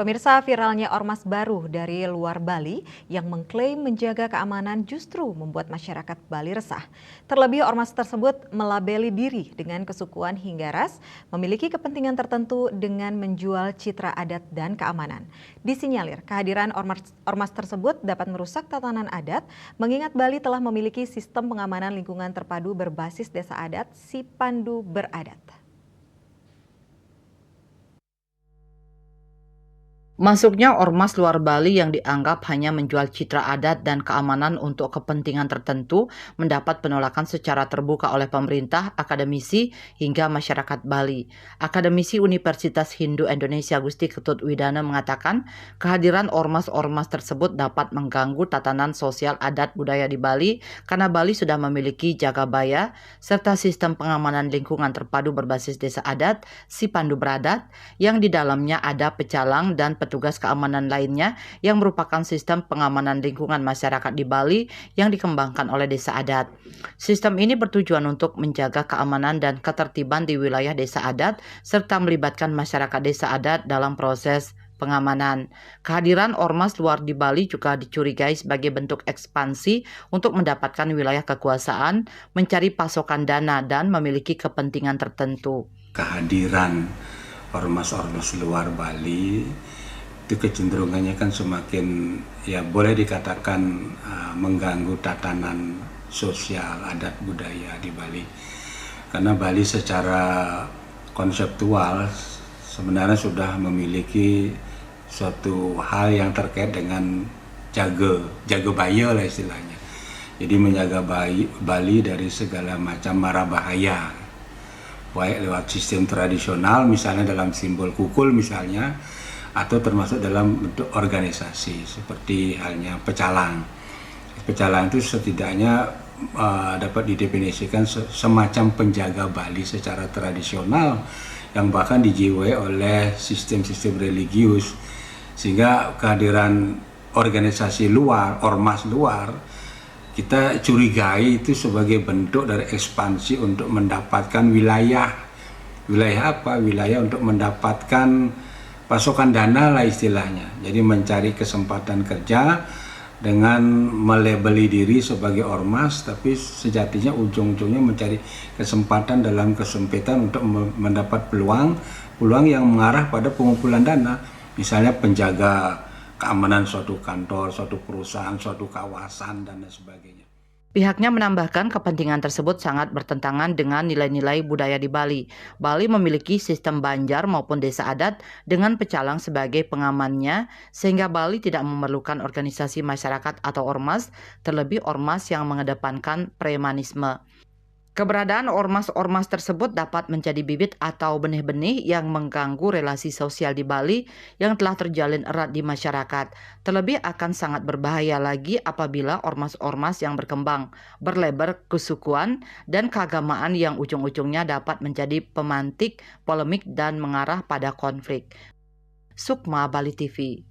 Pemirsa, viralnya ormas baru dari luar Bali yang mengklaim menjaga keamanan justru membuat masyarakat Bali resah. Terlebih ormas tersebut melabeli diri dengan kesukuan hingga ras, memiliki kepentingan tertentu dengan menjual citra adat dan keamanan. Disinyalir kehadiran ormas tersebut dapat merusak tatanan adat, mengingat Bali telah memiliki sistem pengamanan lingkungan terpadu berbasis desa adat Sipandu Beradat. Masuknya ormas luar Bali yang dianggap hanya menjual citra adat dan keamanan untuk kepentingan tertentu mendapat penolakan secara terbuka oleh pemerintah, akademisi, hingga masyarakat Bali. Akademisi Universitas Hindu Indonesia Gusti Ketut Widana mengatakan kehadiran ormas-ormas tersebut dapat mengganggu tatanan sosial adat budaya di Bali karena Bali sudah memiliki Jagabaya serta sistem pengamanan lingkungan terpadu berbasis desa adat Sipandu Beradat yang di dalamnya ada pecalang dan petugas keamanan lainnya yang merupakan sistem pengamanan lingkungan masyarakat di Bali yang dikembangkan oleh desa adat. Sistem ini bertujuan untuk menjaga keamanan dan ketertiban di wilayah desa adat serta melibatkan masyarakat desa adat dalam proses pengamanan. Kehadiran ormas luar di Bali juga dicurigai sebagai bentuk ekspansi untuk mendapatkan wilayah kekuasaan, mencari pasokan dana, dan memiliki kepentingan tertentu. Kehadiran ormas-ormas luar Bali itu kecenderungannya kan semakin boleh dikatakan mengganggu tatanan sosial adat budaya di Bali, karena Bali secara konseptual sebenarnya sudah memiliki suatu hal yang terkait dengan jaga baya lah istilahnya, jadi menjaga Bali dari segala macam mara bahaya, baik lewat sistem tradisional misalnya dalam simbol kukul misalnya, atau termasuk dalam bentuk organisasi seperti halnya pecalang. Pecalang itu setidaknya dapat didefinisikan semacam penjaga Bali secara tradisional yang bahkan dijiwai oleh sistem-sistem religius, sehingga kehadiran organisasi luar, ormas luar, kita curigai itu sebagai bentuk dari ekspansi untuk mendapatkan wilayah apa? Wilayah untuk mendapatkan pasokan dana lah istilahnya. Jadi mencari kesempatan kerja dengan melabeli diri sebagai ormas, tapi sejatinya ujung-ujungnya mencari kesempatan dalam kesempitan untuk mendapat peluang yang mengarah pada pengumpulan dana, misalnya penjaga keamanan suatu kantor, suatu perusahaan, suatu kawasan, dan lain sebagainya. Pihaknya menambahkan kepentingan tersebut sangat bertentangan dengan nilai-nilai budaya di Bali. Bali memiliki sistem banjar maupun desa adat dengan pecalang sebagai pengamannya, sehingga Bali tidak memerlukan organisasi masyarakat atau ormas, terlebih ormas yang mengedepankan premanisme. Keberadaan ormas-ormas tersebut dapat menjadi bibit atau benih-benih yang mengganggu relasi sosial di Bali yang telah terjalin erat di masyarakat. Terlebih akan sangat berbahaya lagi apabila ormas-ormas yang berkembang, berlebar kesukuan dan keagamaan yang ujung-ujungnya dapat menjadi pemantik polemik dan mengarah pada konflik. Sukma, Bali TV.